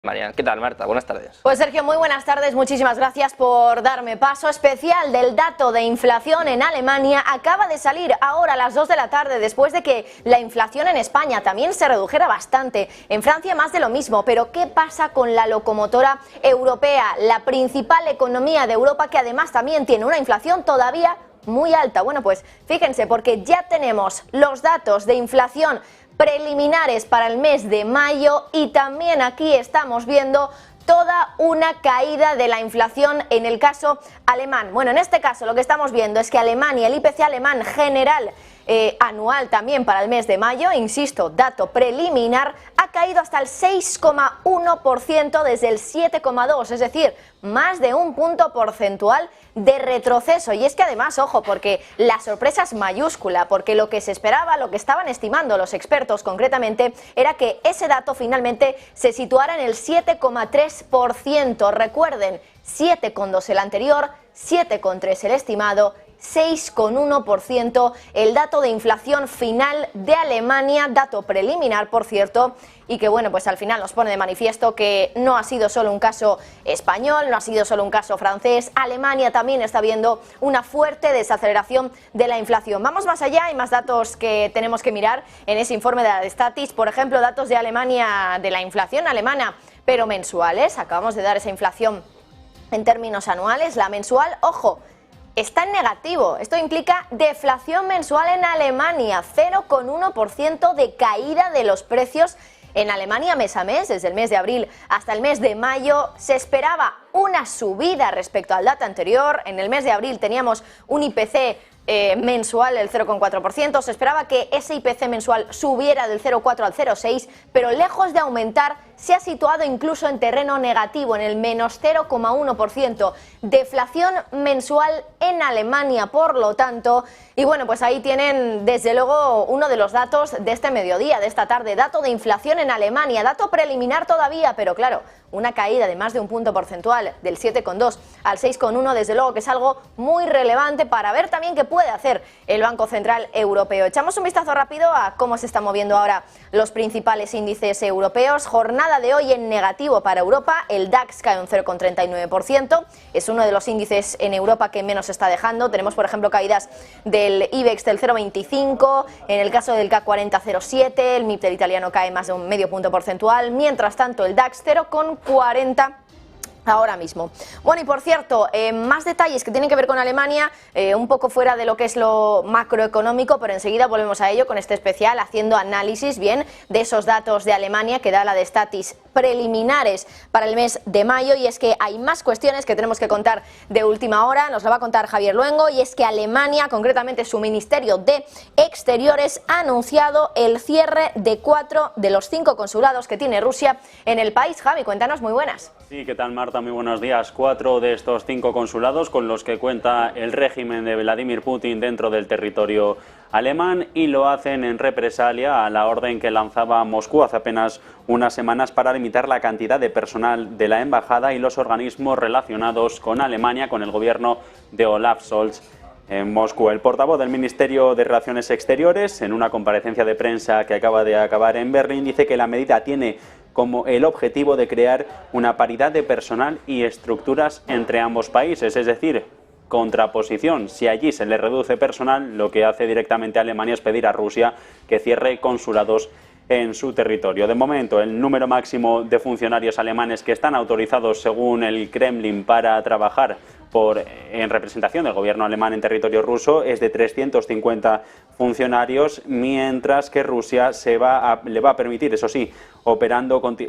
María, ¿qué tal, Marta? Buenas tardes. Pues Sergio, muy buenas tardes, muchísimas gracias por darme paso. Especial del dato de inflación en Alemania acaba de salir ahora a las 2 de la tarde, después de que la inflación en España también se redujera bastante. En Francia más de lo mismo, pero ¿qué pasa con la locomotora europea, la principal economía de Europa, que además también tiene una inflación todavía muy alta? Bueno, pues fíjense, porque ya tenemos los datos de inflación preliminares para el mes de mayo y también aquí estamos viendo toda una caída de la inflación en el caso alemán. Bueno, en este caso lo que estamos viendo es que Alemania, el IPC alemán general anual también para el mes de mayo, insisto, dato preliminar, ha caído hasta el 6,1% desde el 7,2%, es decir, más de un punto porcentual de retroceso. Y es que además, ojo, porque la sorpresa es mayúscula, porque lo que se esperaba, lo que estaban estimando los expertos concretamente, era que ese dato finalmente se situara en el 7,3%. Recuerden, 7,2 el anterior, 7,3 el estimado, 6,1% el dato de inflación final de Alemania, dato preliminar, por cierto, y que bueno, pues al final nos pone de manifiesto que no ha sido solo un caso español, no ha sido solo un caso francés. Alemania también está viendo una fuerte desaceleración de la inflación. Vamos más allá, hay más datos que tenemos que mirar en ese informe de la Statis, por ejemplo, datos de Alemania, de la inflación alemana, pero mensuales. Acabamos de dar esa inflación en términos anuales, la mensual, ojo, está en negativo. Esto implica deflación mensual en Alemania, 0,1% de caída de los precios en Alemania mes a mes. Desde el mes de abril hasta el mes de mayo se esperaba una subida respecto al dato anterior. En el mes de abril teníamos un IPC mensual del 0,4%, se esperaba que ese IPC mensual subiera del 0,4 al 0,6, pero lejos de aumentar se ha situado incluso en terreno negativo, en el menos 0,1%, deflación mensual en Alemania, por lo tanto. Y bueno, pues ahí tienen desde luego uno de los datos de este mediodía, de esta tarde, dato de inflación en Alemania, dato preliminar todavía, pero claro, una caída de más de un punto porcentual, del 7,2 al 6,1, desde luego que es algo muy relevante para ver también qué puede hacer el Banco Central Europeo. Echamos un vistazo rápido a cómo se están moviendo ahora los principales índices europeos. Jornada de hoy en negativo para Europa, el DAX cae un 0,39%, es uno de los índices en Europa que menos está dejando. Tenemos, por ejemplo, caídas del IBEX del 0,25, en el caso del CAC 40 0,7, el MIB del italiano cae más de un medio punto porcentual, mientras tanto el DAX 0,40 ahora mismo. Bueno, y por cierto, más detalles que tienen que ver con Alemania, un poco fuera de lo que es lo macroeconómico, pero enseguida volvemos a ello con este especial, haciendo análisis bien de esos datos de Alemania que da la de Statis preliminares para el mes de mayo. Y es que hay más cuestiones que tenemos que contar de última hora, nos lo va a contar Javier Luengo, y es que Alemania, concretamente su Ministerio de Exteriores, ha anunciado el cierre de 4 de los 5 consulados que tiene Rusia en el país. Javi, cuéntanos, muy buenas. Sí, ¿qué tal, Marta? Muy buenos días. 4 de estos 5 consulados con los que cuenta el régimen de Vladimir Putin dentro del territorio alemán, y lo hacen en represalia a la orden que lanzaba Moscú hace apenas unas semanas para limitar la cantidad de personal de la embajada y los organismos relacionados con Alemania, con el gobierno de Olaf Scholz en Moscú. El portavoz del Ministerio de Relaciones Exteriores, en una comparecencia de prensa que acaba de acabar en Berlín, dice que la medida tiene como el objetivo de crear una paridad de personal y estructuras entre ambos países, es decir, contraposición. Si allí se le reduce personal, lo que hace directamente Alemania es pedir a Rusia que cierre consulados en su territorio. De momento, el número máximo de funcionarios alemanes que están autorizados según el Kremlin para trabajar en representación del gobierno alemán en territorio ruso es de 350 funcionarios, mientras que Rusia le va a permitir, eso sí,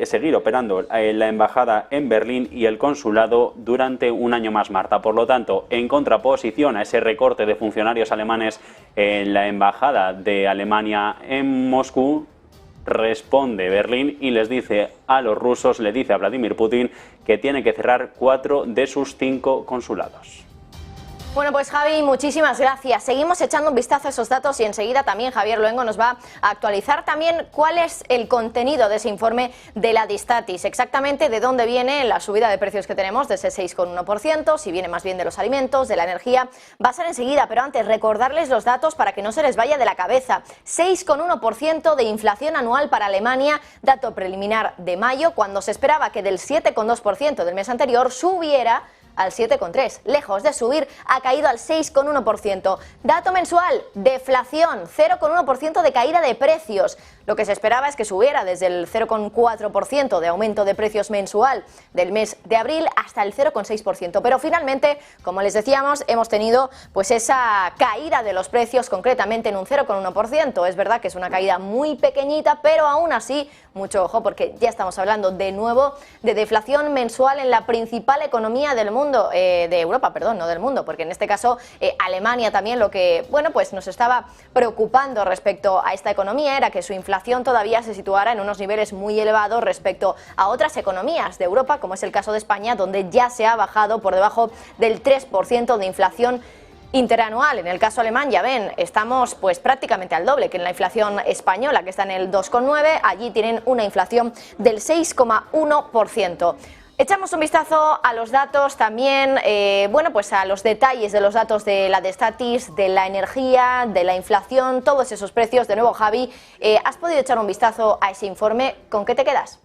seguir operando la embajada en Berlín y el consulado durante un año más, Marta. Por lo tanto, en contraposición a ese recorte de funcionarios alemanes en la embajada de Alemania en Moscú, responde Berlín y les dice a los rusos, le dice a Vladimir Putin que tiene que cerrar 4 de sus 5 consulados. Bueno, pues Javi, muchísimas gracias. Seguimos echando un vistazo a esos datos y enseguida también Javier Luengo nos va a actualizar también cuál es el contenido de ese informe de la Distatis, exactamente de dónde viene la subida de precios que tenemos de ese 6,1%, si viene más bien de los alimentos, de la energía, va a ser enseguida, pero antes recordarles los datos para que no se les vaya de la cabeza. 6,1% de inflación anual para Alemania, dato preliminar de mayo, cuando se esperaba que del 7,2% del mes anterior subiera al 7,3%. Lejos de subir, ha caído al 6,1%. Dato mensual, deflación, 0,1% de caída de precios. Lo que se esperaba es que subiera desde el 0,4% de aumento de precios mensual del mes de abril hasta el 0,6%. Pero finalmente, como les decíamos, hemos tenido pues esa caída de los precios, concretamente en un 0,1%. Es verdad que es una caída muy pequeñita, pero aún así, mucho ojo, porque ya estamos hablando de nuevo de deflación mensual en la principal economía del mundo, de Europa, perdón, no del mundo, porque en este caso Alemania también, lo que, bueno, pues nos estaba preocupando respecto a esta economía era que su inflación todavía se situara en unos niveles muy elevados respecto a otras economías de Europa, como es el caso de España, donde ya se ha bajado por debajo del 3% de inflación interanual. En el caso alemán, ya ven, estamos pues prácticamente al doble que en la inflación española, que está en el 2,9%, allí tienen una inflación del 6,1%. Echamos un vistazo a los datos también, bueno, pues a los detalles de los datos de la Distatis, de la energía, de la inflación, todos esos precios. De nuevo, Javi, ¿has podido echar un vistazo a ese informe? ¿Con qué te quedas?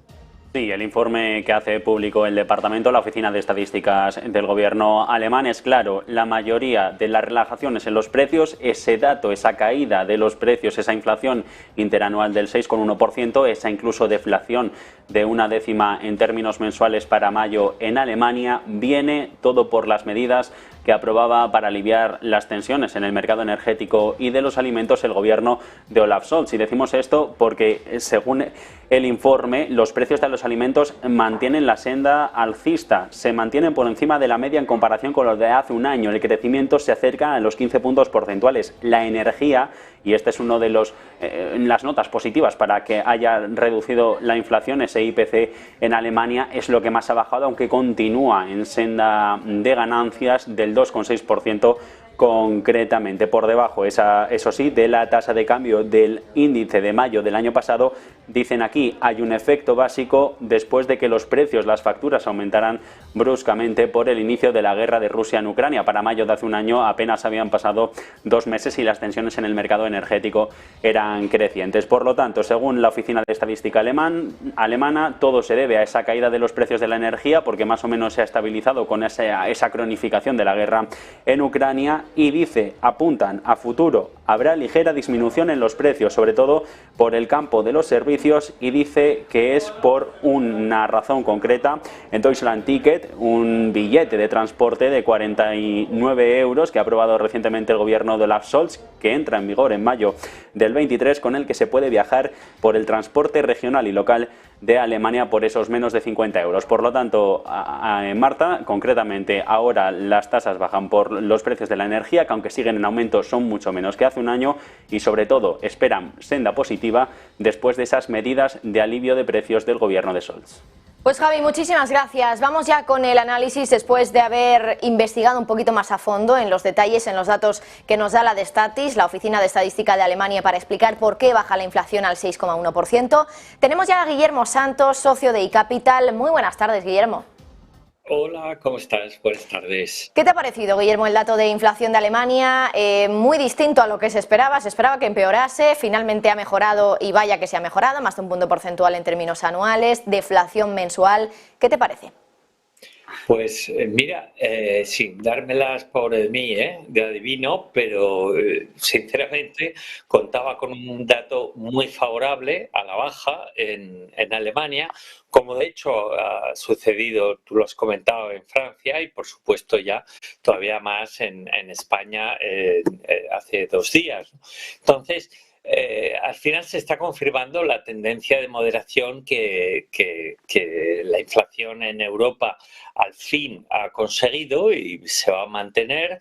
Sí, el informe que hace público el Departamento, la Oficina de Estadísticas del Gobierno alemán, es claro. La mayoría de las relajaciones en los precios, ese dato, esa caída de los precios, esa inflación interanual del 6,1%, esa incluso deflación de 1/10 en términos mensuales para mayo en Alemania, viene todo por las medidas que aprobaba para aliviar las tensiones en el mercado energético y de los alimentos el gobierno de Olaf Scholz. Y decimos esto porque, según el informe, los precios de los alimentos mantienen la senda alcista, se mantienen por encima de la media en comparación con los de hace un año. El crecimiento se acerca a los 15 puntos porcentuales. La energía, y este es uno de las notas positivas para que haya reducido la inflación, ese IPC en Alemania, es lo que más ha bajado, aunque continúa en senda de ganancias del 2,6%, concretamente por debajo, eso sí, de la tasa de cambio del índice de mayo del año pasado. Dicen aquí, hay un efecto básico después de que los precios, las facturas aumentaran bruscamente por el inicio de la guerra de Rusia en Ucrania. Para mayo de hace un año apenas habían pasado 2 meses y las tensiones en el mercado energético eran crecientes. Por lo tanto, según la Oficina de Estadística alemana, todo se debe a esa caída de los precios de la energía, porque más o menos se ha estabilizado con esa cronificación de la guerra en Ucrania. Y dice, apuntan a futuro, habrá ligera disminución en los precios, sobre todo por el campo de los servicios, y dice que es por una razón concreta. En Deutschland Ticket, un billete de transporte de 49 euros que ha aprobado recientemente el gobierno de Olaf Scholz, que entra en vigor en mayo del 23, con el que se puede viajar por el transporte regional y local de Alemania por esos menos de 50 euros. Por lo tanto, Marta, concretamente ahora las tasas bajan por los precios de la energía, que aunque siguen en aumento son mucho menos que hace un año, y sobre todo esperan senda positiva después de esas medidas de alivio de precios del gobierno de Scholz. Pues Javi, muchísimas gracias. Vamos ya con el análisis después de haber investigado un poquito más a fondo en los detalles, en los datos que nos da la Distatis, la Oficina de Estadística de Alemania, para explicar por qué baja la inflación al 6,1%. Tenemos ya a Guillermo Santos, socio de iCapital. Muy buenas tardes, Guillermo. Hola, ¿cómo estás? Buenas tardes. ¿Qué te ha parecido, Guillermo, el dato de inflación de Alemania? Muy distinto a lo que se esperaba que empeorase, finalmente ha mejorado y vaya que se ha mejorado, más de un punto porcentual en términos anuales, deflación mensual. ¿Qué te parece? Pues mira, sin dármelas por mí, de adivino, pero sinceramente contaba con un dato muy favorable a la baja en Alemania, como de hecho ha sucedido, tú lo has comentado, en Francia y por supuesto ya todavía más en España hace 2 días. Entonces, al final se está confirmando la tendencia de moderación que la inflación en Europa al fin ha conseguido y se va a mantener.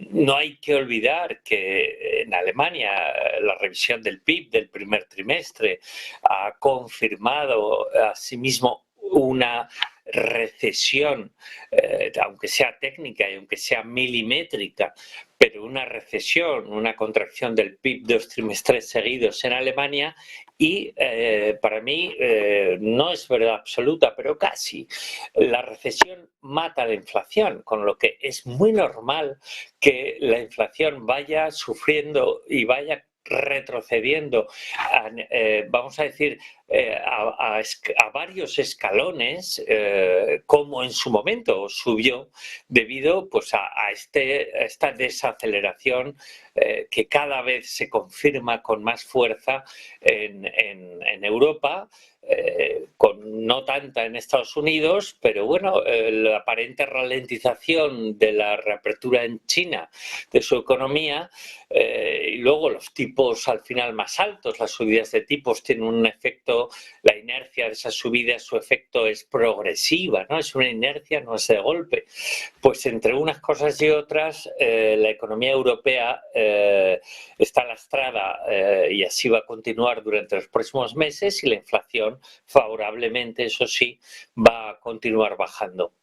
No hay que olvidar que en Alemania la revisión del PIB del primer trimestre ha confirmado asimismo una recesión, aunque sea técnica y aunque sea milimétrica, pero una recesión, una contracción del PIB 2 trimestres seguidos en Alemania y para mí no es verdad absoluta, pero casi. La recesión mata la inflación, con lo que es muy normal que la inflación vaya sufriendo y vaya retrocediendo, vamos a decir, a varios escalones, como en su momento subió, debido pues, a esta desaceleración que cada vez se confirma con más fuerza en Europa, no tanta en Estados Unidos, pero bueno, la aparente ralentización de la reapertura en China de su economía, y luego los tipos al final más altos, las subidas de tipos tienen un efecto, la inercia de esas subidas, su efecto es progresiva, ¿no? Es una inercia, no es de golpe. Pues entre unas cosas y otras, la economía europea está lastrada y así va a continuar durante los próximos meses, y la inflación favorablemente, eso sí, va a continuar bajando.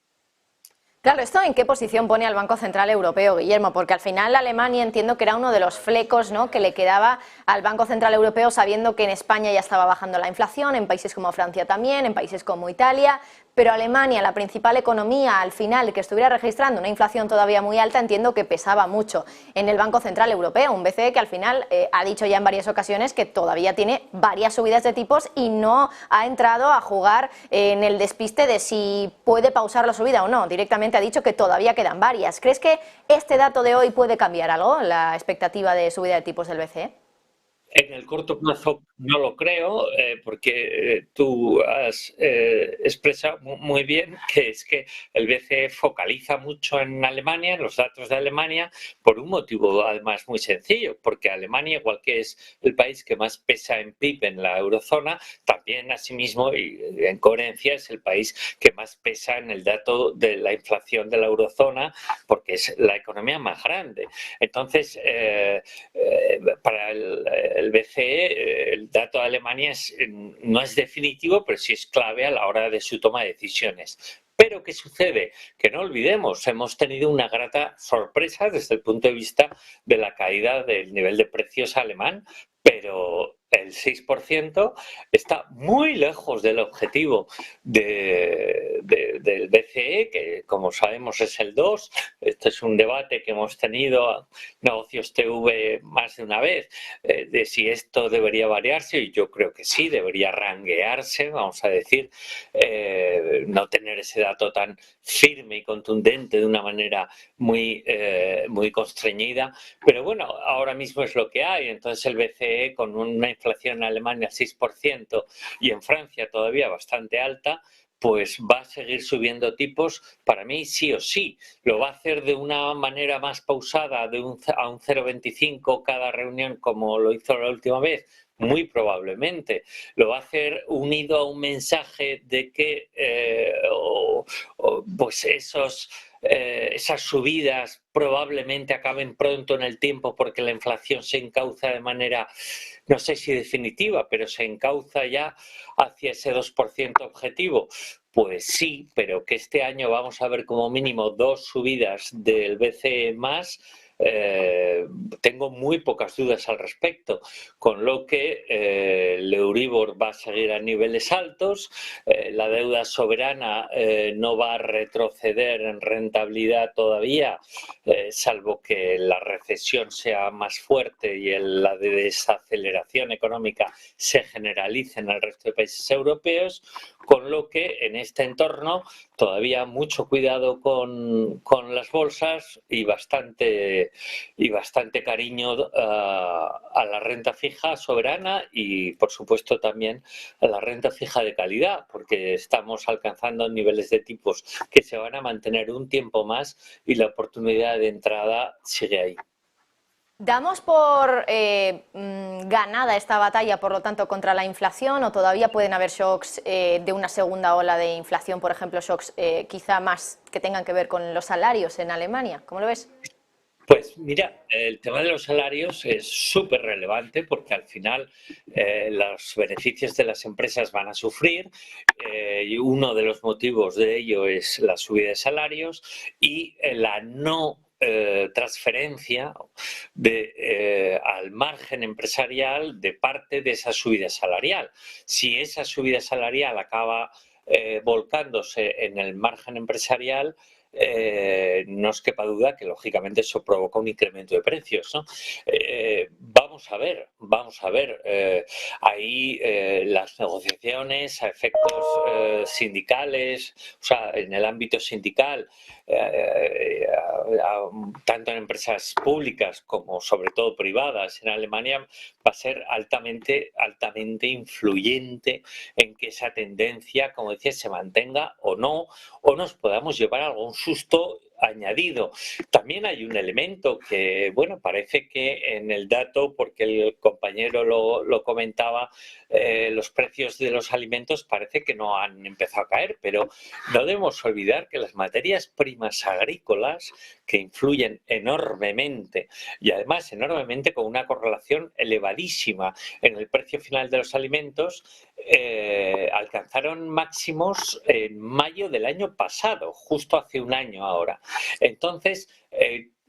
Claro, ¿esto en qué posición pone al Banco Central Europeo, Guillermo? Porque al final Alemania entiendo que era uno de los flecos, ¿no?, que le quedaba al Banco Central Europeo, sabiendo que en España ya estaba bajando la inflación, en países como Francia también, en países como Italia, pero Alemania, la principal economía al final que estuviera registrando una inflación todavía muy alta, entiendo que pesaba mucho en el Banco Central Europeo, un BCE que al final ha dicho ya en varias ocasiones que todavía tiene varias subidas de tipos y no ha entrado a jugar en el despiste de si puede pausar la subida o no, directamente ha dicho que todavía quedan varias. ¿Crees que este dato de hoy puede cambiar algo, la expectativa de subida de tipos del BCE? En el corto plazo no lo creo, porque tú has expresado muy bien que es que el BCE focaliza mucho en Alemania, en los datos de Alemania, por un motivo además muy sencillo, porque Alemania, igual que es el país que más pesa en PIB en la eurozona, también asimismo y en coherencia es el país que más pesa en el dato de la inflación de la eurozona, porque es la economía más grande. Entonces, para el BCE, el dato de Alemania no es definitivo, pero sí es clave a la hora de su toma de decisiones. Pero ¿qué sucede? Que no olvidemos, hemos tenido una grata sorpresa desde el punto de vista de la caída del nivel de precios alemán, pero el 6% está muy lejos del objetivo del BCE, que como sabemos es el 2%. Este es un debate que hemos tenido Negocios TV más de una vez, de si esto debería variarse, y yo creo que sí, debería ranguearse, vamos a decir, no tener ese dato tan firme y contundente de una manera muy constreñida, pero bueno, ahora mismo es lo que hay. Entonces el BCE, con una inflación en Alemania al 6% y en Francia todavía bastante alta, pues va a seguir subiendo tipos, para mí sí o sí. Lo va a hacer de una manera más pausada, a un 0,25 cada reunión, como lo hizo la última vez. Muy probablemente. Lo va a hacer unido a un mensaje de que pues esas subidas probablemente acaben pronto en el tiempo, porque la inflación se encauza de manera, no sé si definitiva, pero se encauza ya hacia ese 2% objetivo. Pues sí, pero que este año vamos a ver como mínimo 2 subidas del BCE más, tengo muy pocas dudas al respecto, con lo que el Euribor va a seguir a niveles altos, la deuda soberana no va a retroceder en rentabilidad todavía, salvo que la recesión sea más fuerte y la desaceleración económica se generalice en el resto de países europeos, con lo que en este entorno todavía mucho cuidado con las bolsas y bastante cariño a la renta fija soberana y, por supuesto, también a la renta fija de calidad, porque estamos alcanzando niveles de tipos que se van a mantener un tiempo más y la oportunidad de entrada sigue ahí. ¿Damos por ganada esta batalla, por lo tanto, contra la inflación, o todavía pueden haber shocks de una segunda ola de inflación, por ejemplo, shocks quizá más que tengan que ver con los salarios en Alemania? ¿Cómo lo ves? Pues mira, el tema de los salarios es súper relevante porque al final los beneficios de las empresas van a sufrir y uno de los motivos de ello es la subida de salarios y la no transferencia al margen empresarial de parte de esa subida salarial. Si esa subida salarial acaba volcándose en el margen empresarial, no os quepa duda que lógicamente eso provoca un incremento de precios, ¿no? Vamos a ver. Ahí las negociaciones a efectos sindicales, o sea, en el ámbito sindical, tanto en empresas públicas como sobre todo privadas en Alemania, va a ser altamente influyente en que esa tendencia, como decía, se mantenga o no, o nos podamos llevar algún susto añadido. También hay un elemento que, bueno, parece que en el dato, porque el compañero lo comentaba, los precios de los alimentos parece que no han empezado a caer, pero no debemos olvidar que las materias primas agrícolas, que influyen enormemente y además enormemente con una correlación elevadísima en el precio final de los alimentos, alcanzaron máximos en mayo del año pasado, justo hace un año ahora. Entonces,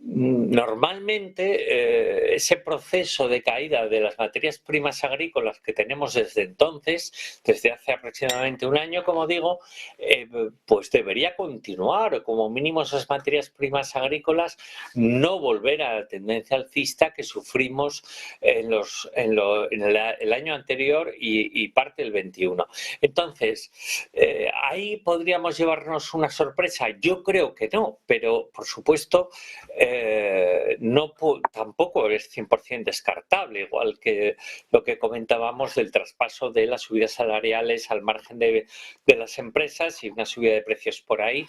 normalmente ese proceso de caída de las materias primas agrícolas que tenemos desde entonces, desde hace aproximadamente un año, como digo, pues debería continuar, como mínimo esas materias primas agrícolas no volver a la tendencia alcista que sufrimos en el año anterior y parte del 21. Entonces, ahí podríamos llevarnos una sorpresa. Yo creo que no, pero por supuesto tampoco es 100% descartable, igual que lo que comentábamos del traspaso de las subidas salariales al margen de las empresas y una subida de precios por ahí.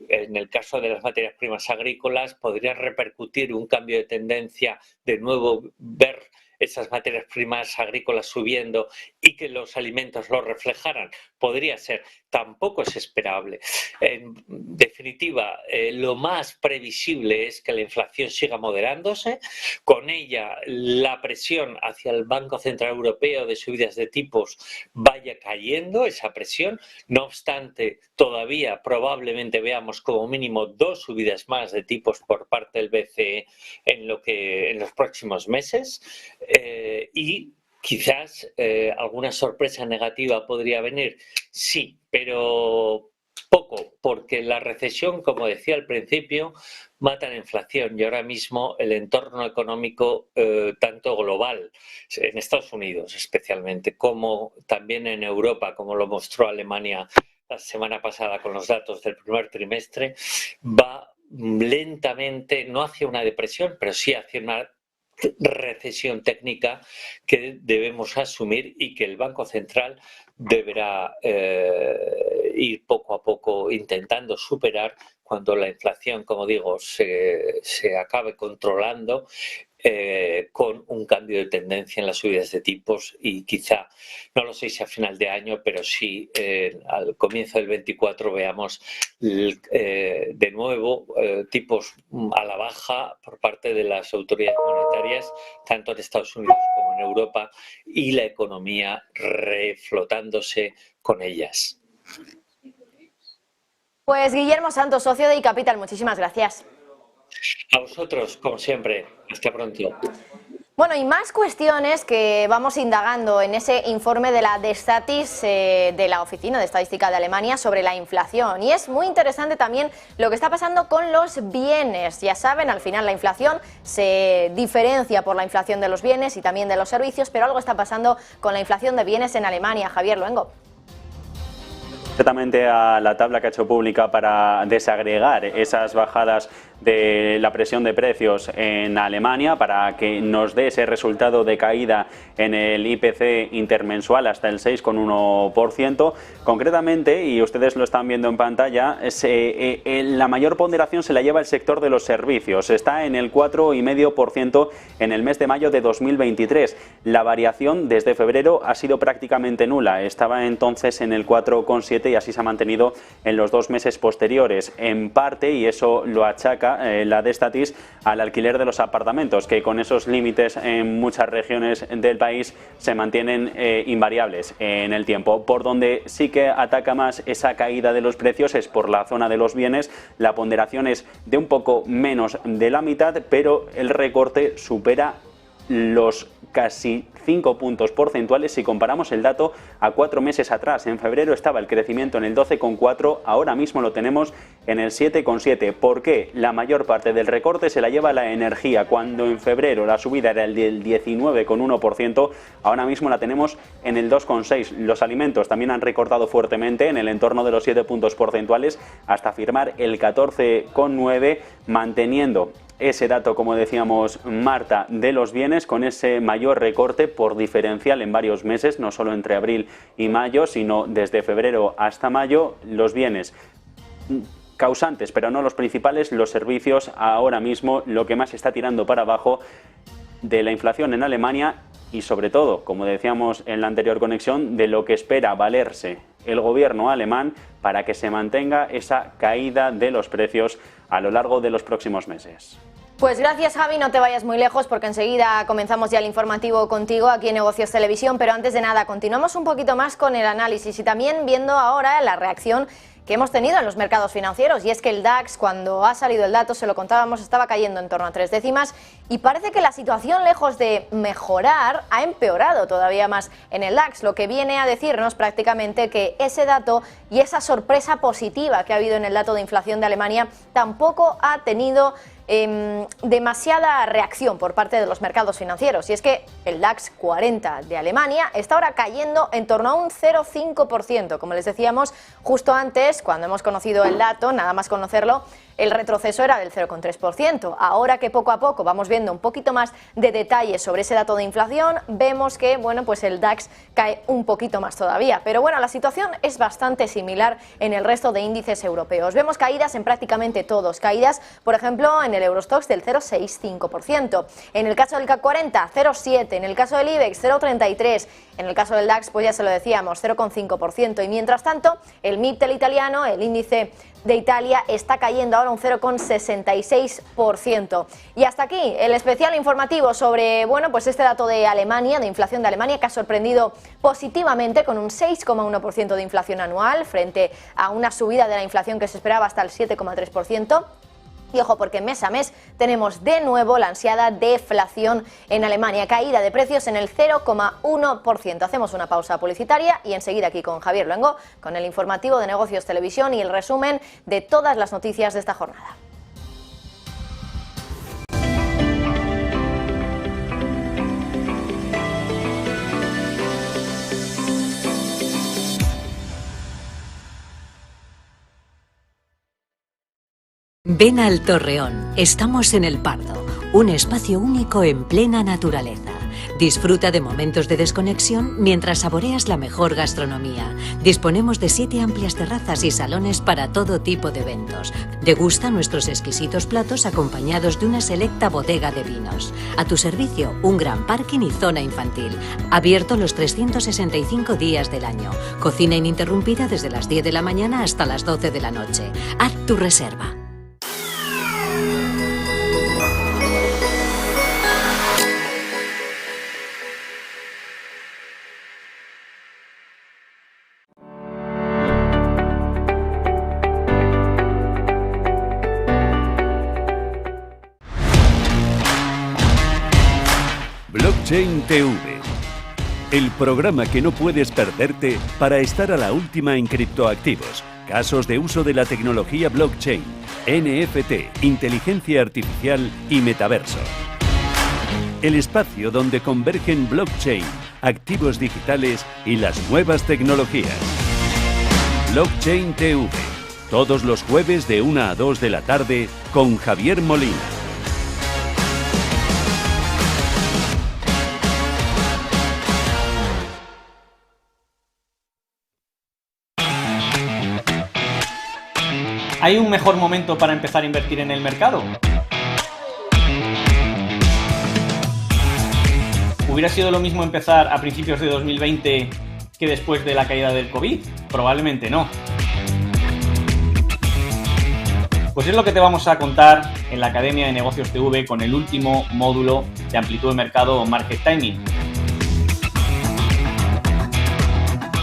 En el caso de las materias primas agrícolas podría repercutir un cambio de tendencia, de nuevo ver esas materias primas agrícolas subiendo y que los alimentos lo reflejaran. Podría ser, tampoco es esperable. En definitiva, lo más previsible es que la inflación siga moderándose, con ella la presión hacia el Banco Central Europeo de subidas de tipos vaya cayendo, esa presión. No obstante, todavía probablemente veamos como mínimo 2 subidas más de tipos por parte del BCE en los próximos meses. Y quizás alguna sorpresa negativa podría venir, sí, pero poco, porque la recesión, como decía al principio, mata la inflación y ahora mismo el entorno económico, tanto global, en Estados Unidos especialmente, como también en Europa, como lo mostró Alemania la semana pasada con los datos del primer trimestre, va lentamente, no hacia una depresión, pero sí hacia una recesión técnica que debemos asumir y que el Banco Central deberá ir poco a poco intentando superar cuando la inflación, como digo, se acabe controlando con un cambio de tendencia en las subidas de tipos y quizá, no lo sé si a final de año, pero sí al comienzo del 24 veamos de nuevo tipos a la baja por parte de las autoridades monetarias, tanto en Estados Unidos como en Europa, y la economía reflotándose con ellas. Pues Guillermo Santos, socio de iCapital, muchísimas gracias. A vosotros, como siempre. Hasta pronto. Bueno, y más cuestiones que vamos indagando en ese informe de la Destatis de la Oficina de Estadística de Alemania sobre la inflación. Y es muy interesante también lo que está pasando con los bienes. Ya saben, al final la inflación se diferencia por la inflación de los bienes y también de los servicios, pero algo está pasando con la inflación de bienes en Alemania. Javier Luengo. Exactamente a la tabla que ha hecho pública para desagregar esas bajadas de la presión de precios en Alemania para que nos dé ese resultado de caída en el IPC intermensual hasta el 6,1%. Concretamente, y ustedes lo están viendo en pantalla, la mayor ponderación se la lleva el sector de los servicios. Está en el 4,5% en el mes de mayo de 2023. La variación desde febrero ha sido prácticamente nula. Estaba entonces en el 4,7% y así se ha mantenido en los 2 meses posteriores. En parte, y eso lo achaca achaca la de Stattis al alquiler de los apartamentos, que con esos límites en muchas regiones del país se mantienen invariables en el tiempo. Por donde sí que ataca más esa caída de los precios es por la zona de los bienes. La ponderación es de un poco menos de la mitad, pero el recorte supera los casi 5 puntos porcentuales si comparamos el dato a 4 meses atrás. En febrero estaba el crecimiento en el 12,4, ahora mismo lo tenemos en el 7,7. ¿Por qué? La mayor parte del recorte se la lleva la energía. Cuando en febrero la subida era el del 19,1%, ahora mismo la tenemos en el 2,6. Los alimentos también han recortado fuertemente en el entorno de los 7 puntos porcentuales hasta firmar el 14,9, manteniendo ese dato, como decíamos, Marta, de los bienes con ese mayor recorte por diferencial en varios meses, no solo entre abril y mayo, sino desde febrero hasta mayo. Los bienes causantes, pero no los principales, los servicios, ahora mismo lo que más está tirando para abajo de la inflación en Alemania y sobre todo, como decíamos en la anterior conexión, de lo que espera valerse el gobierno alemán para que se mantenga esa caída de los precios a lo largo de los próximos meses. Pues gracias, Javi, no te vayas muy lejos porque enseguida comenzamos ya el informativo contigo aquí en Negocios Televisión, pero antes de nada continuamos un poquito más con el análisis y también viendo ahora la reacción que hemos tenido en los mercados financieros, y es que el DAX, cuando ha salido el dato, se lo contábamos, estaba cayendo en torno a 3 décimas y parece que la situación, lejos de mejorar, ha empeorado todavía más en el DAX, lo que viene a decirnos prácticamente que ese dato y esa sorpresa positiva que ha habido en el dato de inflación de Alemania tampoco ha tenido demasiada reacción por parte de los mercados financieros, y es que el DAX 40 de Alemania está ahora cayendo en torno a un 0,5%, como les decíamos justo antes, cuando hemos conocido el dato, nada más conocerlo, el retroceso era del 0,3%. Ahora que poco a poco vamos viendo un poquito más de detalles sobre ese dato de inflación, vemos que bueno, pues el DAX cae un poquito más todavía. Pero bueno, la situación es bastante similar en el resto de índices europeos. Vemos caídas en prácticamente todos. Caídas, por ejemplo, en el Eurostoxx del 0,65%. En el caso del CAC 40, 0,7%. En el caso del IBEX, 0,33%. En el caso del DAX, pues ya se lo decíamos, 0,5%. Y mientras tanto, el MIB del italiano, el índice de Italia, está cayendo ahora un 0,66%. Y hasta aquí el especial informativo sobre bueno, pues este dato de Alemania, de inflación de Alemania, que ha sorprendido positivamente con un 6,1% de inflación anual frente a una subida de la inflación que se esperaba hasta el 7,3%. Y ojo, porque mes a mes tenemos de nuevo la ansiada deflación en Alemania, caída de precios en el 0,1%. Hacemos una pausa publicitaria y enseguida aquí con Javier Luengo, con el informativo de Negocios Televisión y el resumen de todas las noticias de esta jornada. Ven al Torreón, estamos en El Pardo, un espacio único en plena naturaleza. Disfruta de momentos de desconexión mientras saboreas la mejor gastronomía. Disponemos de 7 amplias terrazas y salones para todo tipo de eventos. Degusta nuestros exquisitos platos acompañados de una selecta bodega de vinos. A tu servicio, un gran parking y zona infantil. Abierto los 365 días del año. Cocina ininterrumpida desde las 10 de la mañana hasta las 12 de la noche. Haz tu reserva. Blockchain TV, el programa que no puedes perderte para estar a la última en criptoactivos, casos de uso de la tecnología blockchain, NFT, inteligencia artificial y metaverso. El espacio donde convergen blockchain, activos digitales y las nuevas tecnologías. Blockchain TV, todos los jueves de 1 a 2 de la tarde con Javier Molina. ¿Hay un mejor momento para empezar a invertir en el mercado? ¿Hubiera sido lo mismo empezar a principios de 2020 que después de la caída del COVID? Probablemente no. Pues es lo que te vamos a contar en la Academia de Negocios TV con el último módulo de amplitud de mercado o Market Timing.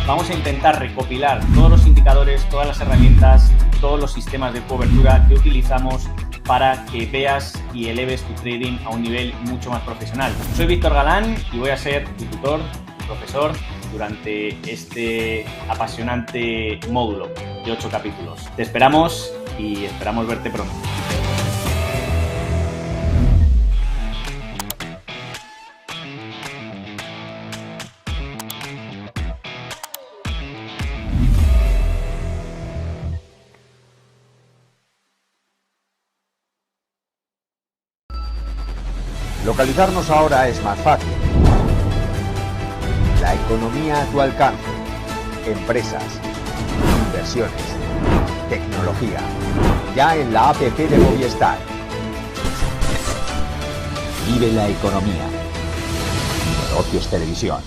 Vamos a intentar recopilar todos los indicadores, todas las herramientas, todos los sistemas de cobertura que utilizamos para que veas y eleves tu trading a un nivel mucho más profesional. Soy Víctor Galán y voy a ser tu tutor, tu profesor, durante este apasionante módulo de 8 capítulos. Te esperamos y esperamos verte pronto. Localizarnos ahora es más fácil. La economía a tu alcance. Empresas. Inversiones. Tecnología. Ya en la app de Movistar. Vive la economía. Negocios Televisión.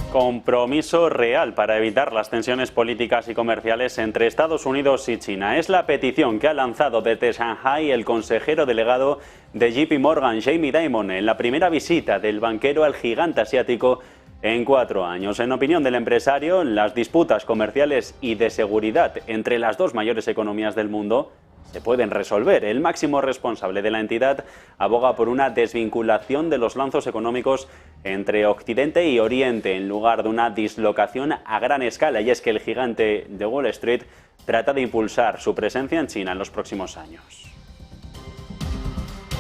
Compromiso real para evitar las tensiones políticas y comerciales entre Estados Unidos y China. Es la petición que ha lanzado desde Shanghái el consejero delegado de JP Morgan, Jamie Dimon, en la primera visita del banquero al gigante asiático en 4 años. En opinión del empresario, las disputas comerciales y de seguridad entre las dos mayores economías del mundo se pueden resolver. El máximo responsable de la entidad aboga por una desvinculación de los lazos económicos entre Occidente y Oriente en lugar de una dislocación a gran escala, y es que el gigante de Wall Street trata de impulsar su presencia en China en los próximos años.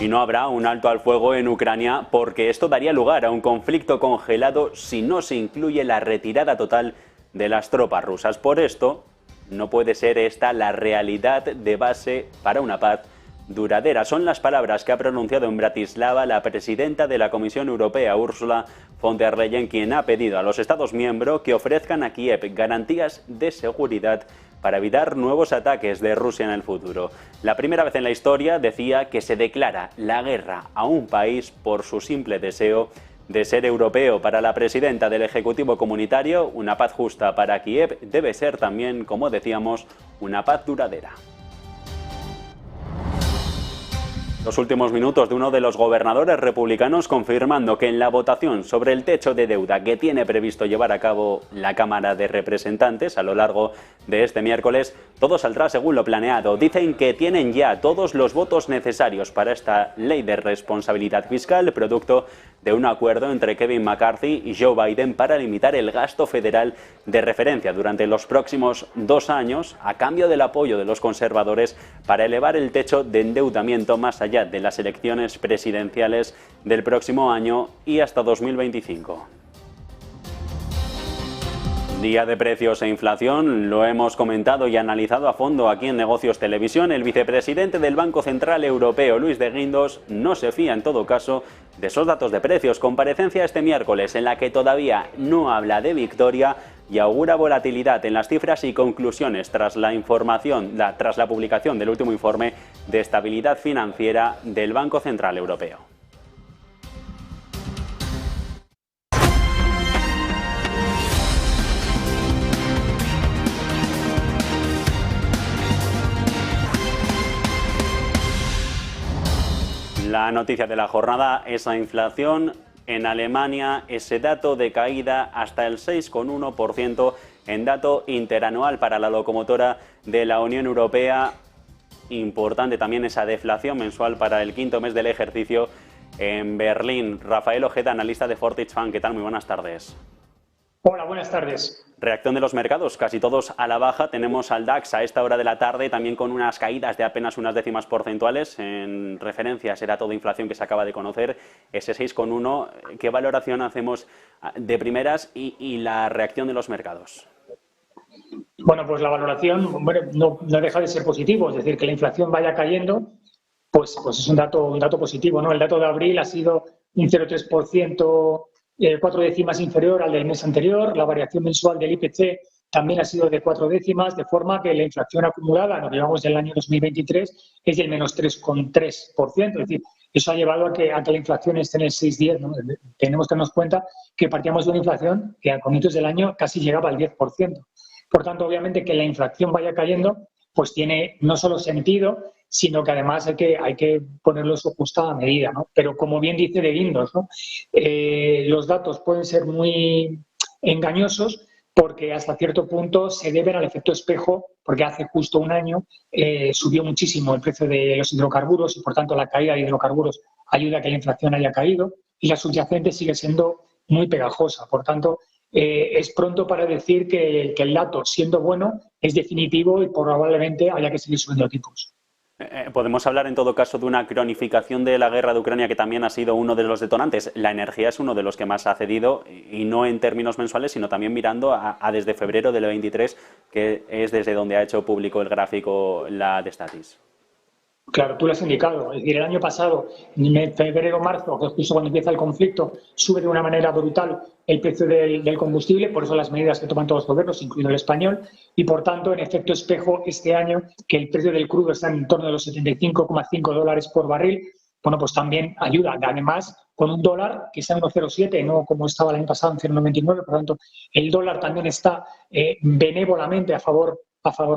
Y no habrá un alto al fuego en Ucrania porque esto daría lugar a un conflicto congelado si no se incluye la retirada total de las tropas rusas. Por esto, no puede ser esta la realidad de base para una paz duradera. Son las palabras que ha pronunciado en Bratislava la presidenta de la Comisión Europea, Ursula von der Leyen, quien ha pedido a los Estados miembros que ofrezcan a Kiev garantías de seguridad para evitar nuevos ataques de Rusia en el futuro. La primera vez en la historia decía que se declara la guerra a un país por su simple deseo de ser europeo. Para la presidenta del Ejecutivo Comunitario, una paz justa para Kiev debe ser también, como decíamos, una paz duradera. Los últimos minutos de uno de los gobernadores republicanos confirmando que en la votación sobre el techo de deuda que tiene previsto llevar a cabo la Cámara de Representantes a lo largo de este miércoles, todo saldrá según lo planeado. Dicen que tienen ya todos los votos necesarios para esta ley de responsabilidad fiscal, producto de un acuerdo entre Kevin McCarthy y Joe Biden para limitar el gasto federal de referencia durante los próximos 2 años, a cambio del apoyo de los conservadores para elevar el techo de endeudamiento más allá de las elecciones presidenciales del próximo año y hasta 2025. Día de precios e inflación, lo hemos comentado y analizado a fondo aquí en Negocios Televisión. El vicepresidente del Banco Central Europeo, Luis de Guindos, no se fía en todo caso de esos datos de precios. Comparecencia este miércoles en la que todavía no habla de victoria y augura volatilidad en las cifras y conclusiones tras la publicación del último informe de estabilidad financiera del Banco Central Europeo. La noticia de la jornada, esa inflación en Alemania, ese dato de caída hasta el 6,1% en dato interanual para la locomotora de la Unión Europea. Importante también esa deflación mensual para el 5º mes del ejercicio en Berlín. Rafael Ojeda, analista de Fortich Fund, ¿qué tal? Muy buenas tardes. Hola, buenas tardes. Reacción de los mercados, casi todos a la baja. Tenemos al DAX a esta hora de la tarde también con unas caídas de apenas unas décimas porcentuales. En referencia a ese dato de inflación que se acaba de conocer, ese 6,1. ¿Qué valoración hacemos de primeras y la reacción de los mercados? Bueno, pues la valoración no deja de ser positivo, es decir, que la inflación vaya cayendo pues es un dato positivo, ¿no? El dato de abril ha sido un 0,3%, 4 décimas inferior al del mes anterior. La variación mensual del IPC también ha sido de 4 décimas, de forma que la inflación acumulada, lo que llevamos del año 2023, es del menos 3,3%. Es decir, eso ha llevado a que la inflación esté en el 6,10, ¿no? Tenemos que darnos cuenta que partíamos de una inflación que a comienzos del año casi llegaba al 10%. Por tanto, obviamente, que la inflación vaya cayendo, pues tiene no solo sentido, sino que además hay que ponerlo en su justa medida, ¿no? Pero como bien dice De Guindos, ¿no? Los datos pueden ser muy engañosos porque hasta cierto punto se deben al efecto espejo, porque hace justo un año subió muchísimo el precio de los hidrocarburos y por tanto la caída de hidrocarburos ayuda a que la inflación haya caído y la subyacente sigue siendo muy pegajosa. Por tanto, es pronto para decir que el dato, siendo bueno, es definitivo y probablemente haya que seguir subiendo tipos. Podemos hablar en todo caso de una cronificación de la guerra de Ucrania que también ha sido uno de los detonantes. La energía es uno de los que más ha cedido y no en términos mensuales, sino también mirando a desde febrero del 23, que es desde donde ha hecho público el gráfico la Destatis. Claro, tú lo has indicado. Es decir, el año pasado, en febrero, marzo, que es justo cuando empieza el conflicto, sube de una manera brutal el precio del combustible, por eso las medidas que toman todos los gobiernos, incluido el español, y por tanto, en efecto espejo, este año, que el precio del crudo está en torno de los $75,5 por barril, bueno, pues también ayuda. Además, con un dólar que está en 1,07, no como estaba el año pasado en 0,99, por tanto, el dólar también está benévolamente a favor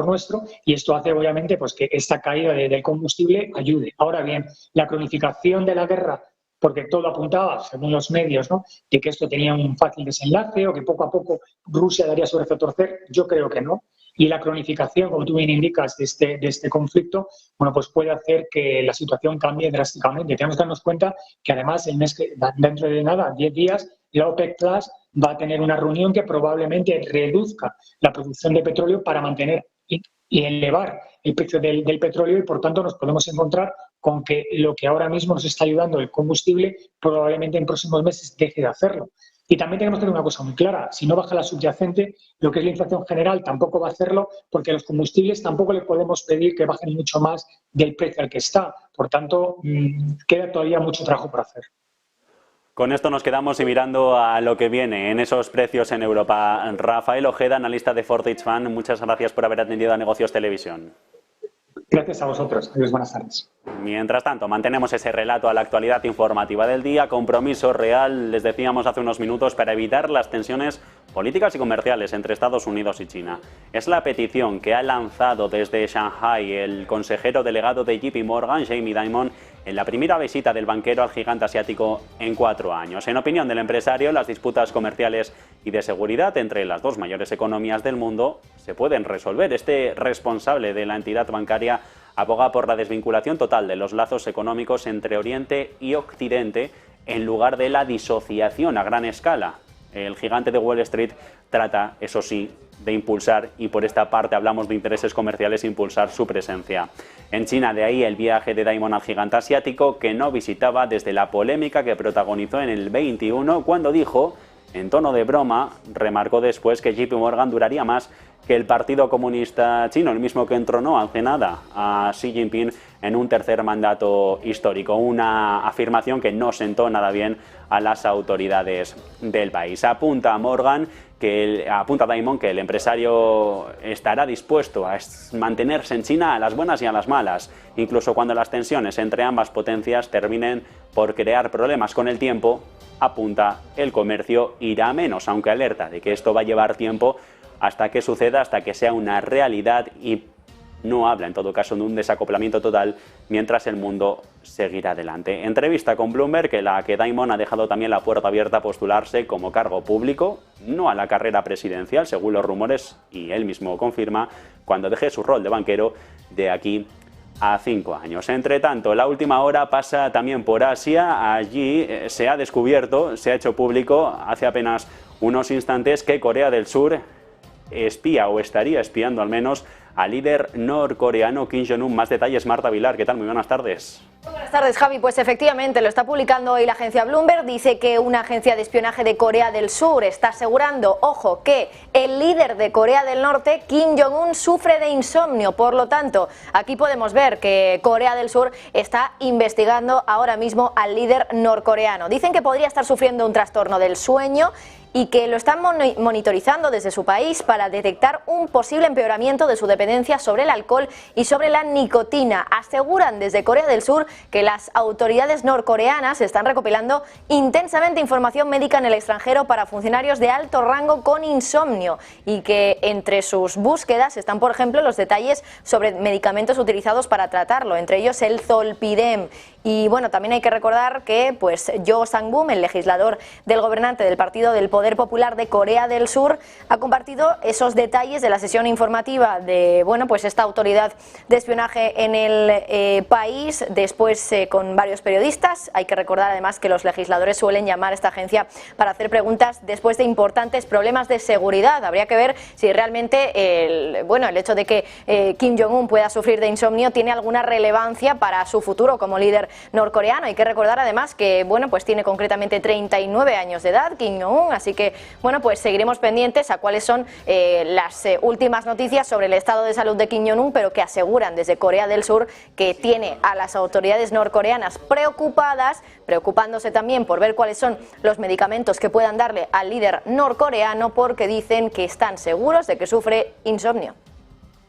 nuestro y esto hace obviamente pues que esta caída del combustible ayude. Ahora bien, la cronificación de la guerra, porque todo apuntaba, según los medios, ¿no?, de que esto tenía un fácil desenlace o que poco a poco Rusia daría su brazo a torcer, yo creo que no. Y la cronificación, como tú bien indicas, de este conflicto, bueno, pues puede hacer que la situación cambie drásticamente. Tenemos que darnos cuenta que además dentro de nada, 10 días, la OPEC Plus va a tener una reunión que probablemente reduzca la producción de petróleo para mantener y elevar el precio del petróleo y, por tanto, nos podemos encontrar con que lo que ahora mismo nos está ayudando el combustible probablemente en próximos meses deje de hacerlo. Y también tenemos que tener una cosa muy clara, si no baja la subyacente, lo que es la inflación general tampoco va a hacerlo porque los combustibles tampoco le podemos pedir que bajen mucho más del precio al que está. Por tanto, queda todavía mucho trabajo por hacer. Con esto nos quedamos y mirando a lo que viene en esos precios en Europa. Rafael Ojeda, analista de Fortich Fan, muchas gracias por haber atendido a Negocios Televisión. Gracias a vosotros. Adiós, buenas tardes. Mientras tanto, mantenemos ese relato a la actualidad informativa del día. Compromiso real, les decíamos hace unos minutos, para evitar las tensiones políticas y comerciales entre Estados Unidos y China. Es la petición que ha lanzado desde Shanghai el consejero delegado de JP Morgan, Jamie Dimon, en la primera visita del banquero al gigante asiático en 4 años. En opinión del empresario, las disputas comerciales y de seguridad entre las dos mayores economías del mundo se pueden resolver. Este responsable de la entidad bancaria aboga por la desvinculación total de los lazos económicos entre Oriente y Occidente en lugar de la disociación a gran escala. El gigante de Wall Street trata, eso sí, de impulsar, y por esta parte hablamos de intereses comerciales, impulsar su presencia en China. De ahí el viaje de Dimon al gigante asiático, que no visitaba desde la polémica que protagonizó en el 21, cuando dijo, en tono de broma, remarcó después que JP Morgan duraría más que el Partido Comunista Chino, el mismo que entronó hace nada a Xi Jinping en un tercer mandato histórico. Una afirmación que no sentó nada bien a las autoridades del país. Apunta Dimon que el empresario estará dispuesto a mantenerse en China a las buenas y a las malas, incluso cuando las tensiones entre ambas potencias terminen por crear problemas. Con el tiempo, apunta, el comercio irá a menos, aunque alerta de que esto va a llevar tiempo hasta que suceda, hasta que sea una realidad, y no habla en todo caso de un desacoplamiento total mientras el mundo seguirá adelante. Entrevista con Bloomberg, en la que Dimon ha dejado también la puerta abierta a postularse como cargo público, no a la carrera presidencial, según los rumores, y él mismo confirma, cuando deje su rol de banquero de aquí a 5 años. Entre tanto, la última hora pasa también por Asia. Allí se ha descubierto, se ha hecho público hace apenas unos instantes, que Corea del Sur espía, o estaría espiando al menos, al líder norcoreano Kim Jong-un. Más detalles, Marta Vilar. ¿Qué tal? Muy buenas tardes. Buenas buenas tardes, Javi. Pues efectivamente, lo está publicando hoy la agencia Bloomberg. Dice que una agencia de espionaje de Corea del Sur está asegurando, ojo, que el líder de Corea del Norte, Kim Jong-un, sufre de insomnio. Por lo tanto, aquí podemos ver que Corea del Sur está investigando ahora mismo al líder norcoreano. Dicen que podría estar sufriendo un trastorno del sueño y que lo están monitorizando desde su país para detectar un posible empeoramiento de su dependencia sobre el alcohol y sobre la nicotina. Aseguran desde Corea del Sur que las autoridades norcoreanas están recopilando intensamente información médica en el extranjero para funcionarios de alto rango con insomnio y que entre sus búsquedas están, por ejemplo, los detalles sobre medicamentos utilizados para tratarlo, entre ellos el Zolpidem. Y bueno, también hay que recordar que pues Jo Sang-bum, el legislador del gobernante del Partido del Poder Popular de Corea del Sur, ha compartido esos detalles de la sesión informativa de pues esta autoridad de espionaje en el país, después con varios periodistas. Hay que recordar además que los legisladores suelen llamar a esta agencia para hacer preguntas después de importantes problemas de seguridad. Habría que ver si realmente el hecho de que Kim Jong-un pueda sufrir de insomnio tiene alguna relevancia para su futuro como líder norcoreano. Hay que recordar además que pues tiene concretamente 39 años de edad Kim Jong-un, así que pues seguiremos pendientes a cuáles son las últimas noticias sobre el estado de salud de Kim Jong-un, pero que aseguran desde Corea del Sur que tiene a las autoridades norcoreanas preocupándose también por ver cuáles son los medicamentos que puedan darle al líder norcoreano, porque dicen que están seguros de que sufre insomnio.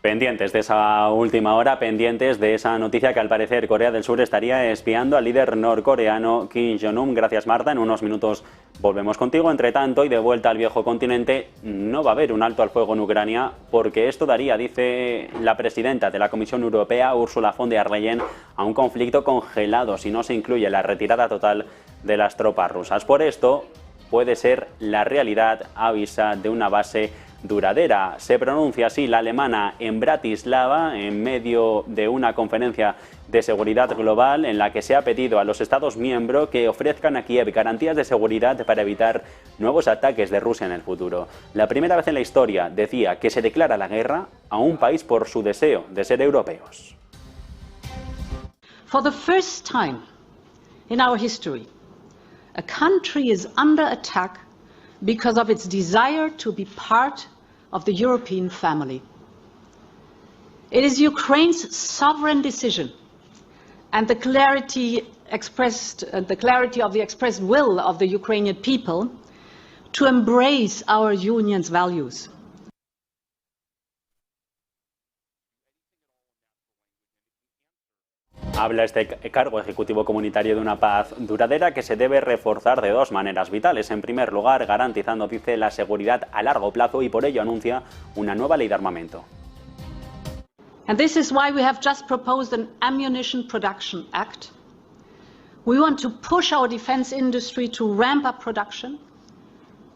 Pendientes de esa última hora, pendientes de esa noticia que al parecer Corea del Sur estaría espiando al líder norcoreano Kim Jong-un. Gracias, Marta. En unos minutos volvemos contigo. Entre tanto, y de vuelta al viejo continente, no va a haber un alto al fuego en Ucrania porque esto daría, dice la presidenta de la Comisión Europea, Ursula von der Leyen, a un conflicto congelado si no se incluye la retirada total de las tropas rusas. Por esto, puede ser la realidad, avisa, de una base duradera. Se pronuncia así la alemana en Bratislava en medio de una conferencia de seguridad global en la que se ha pedido a los Estados miembros que ofrezcan a Kiev garantías de seguridad para evitar nuevos ataques de Rusia en el futuro. La primera vez en la historia, decía, que se declara la guerra a un país por su deseo de ser europeos. For the first time in our history, a country is under attack because of its desire to be part of the European family. It is Ukraine's sovereign decision and the clarity of the expressed will of the Ukrainian people to embrace our union's values. Habla este cargo ejecutivo comunitario de una paz duradera que se debe reforzar de dos maneras vitales. En primer lugar, garantizando, dice, la seguridad a largo plazo, y por ello anuncia una nueva ley de armamento. And this is why we have just proposed an Ammunition Production Act. We want to push our defense industry to ramp up production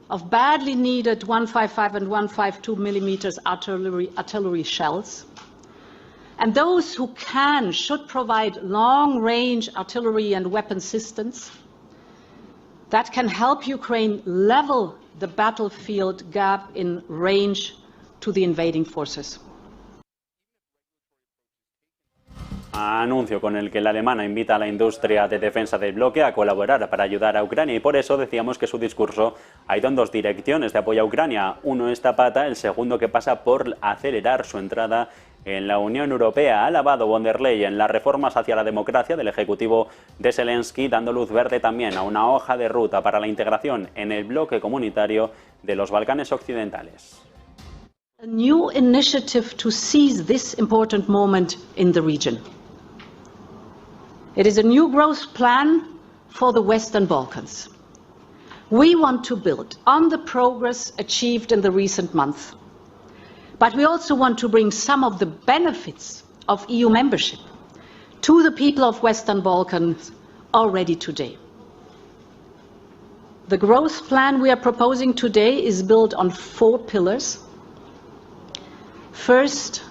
of badly needed 155 and 152 millimeters artillery shells. And those who should provide long-range artillery and weapon systems that can help Ukraine level the battlefield gap in range to the invading forces. Anuncio con el que la alemana invita a la industria de defensa del bloque a colaborar para ayudar a Ucrania, y por eso decíamos que su discurso ha ido en dos direcciones de apoyo a Ucrania. Uno esta pata, el segundo que pasa por acelerar su entrada en la Unión Europea. Ha alabado von der Leyen las reformas hacia la democracia del ejecutivo de Zelensky, dando luz verde también a una hoja de ruta para la integración en el bloque comunitario de los Balcanes occidentales. A new initiative to seize this important moment in the region. It is a new growth plan for the Western Balkans. We want to build on the progress achieved in the recent months, but we also want to bring some of the benefits of EU membership to the people of Western Balkans already today. The growth plan we are proposing today is built on 4 pillars. First,